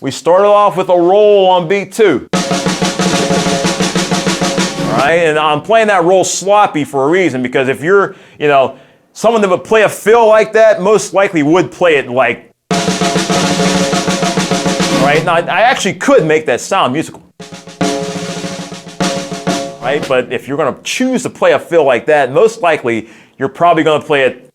We started off with a roll on beat 2. All right, and I'm playing that roll sloppy for a reason, because if you're, someone that would play a fill like that most likely would play it like, right? Now, I actually could make that sound musical. Right, but if you're going to choose to play a fill like that, most likely you're probably going to play it.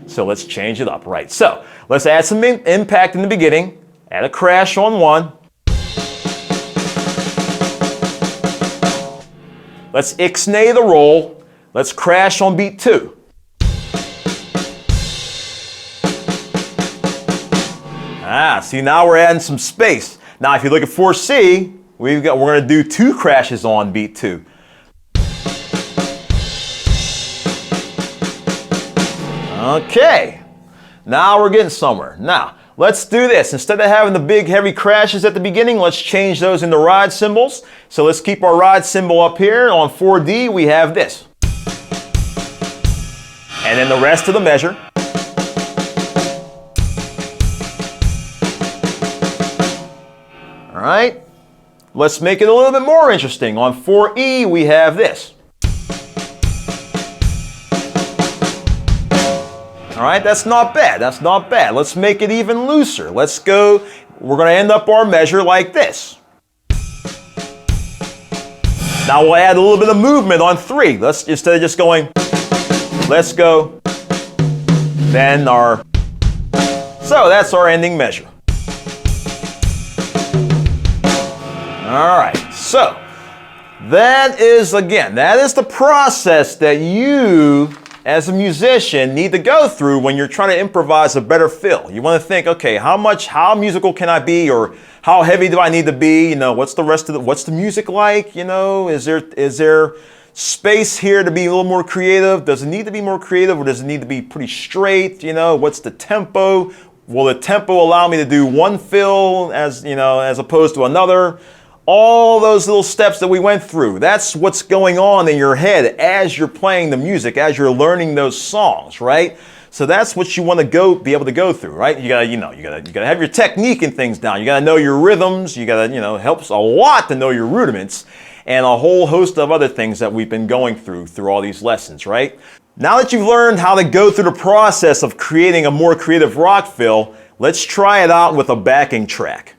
So let's change it up, right? So let's add some impact in the beginning, add a crash on 1. Let's ixnay the roll. Let's crash on beat 2. See, now we're adding some space. Now, if you look at 4C, we're going to do 2 crashes on beat 2. Okay, now we're getting somewhere. Now, let's do this. Instead of having the big heavy crashes at the beginning, let's change those into ride cymbals. So let's keep our ride cymbal up here. On 4D, we have this. And then the rest of the measure. All right, let's make it a little bit more interesting. On 4E, we have this. All right, that's not bad. That's not bad. Let's make it even looser. Let's go. We're going to end up our measure like this. Now we'll add a little bit of movement on 3. Let's, instead of just going, let's go, then our. So that's our ending measure. All right, so that is the process that you, as a musician, need to go through when you're trying to improvise a better fill. You want to think, okay, how musical can I be, or how heavy do I need to be? What's the music like? Is there space here to be a little more creative? Does it need to be more creative, or does it need to be pretty straight? What's the tempo? Will the tempo allow me to do one fill as opposed to another? All those little steps that we went through, that's what's going on in your head as you're playing the music, as you're learning those songs, right? So that's what you want to be able to go through, right? You gotta have your technique and things down. You gotta know your rhythms. You gotta, helps a lot to know your rudiments, and a whole host of other things that we've been going through all these lessons, right? Now that you've learned how to go through the process of creating a more creative rock fill, let's try it out with a backing track.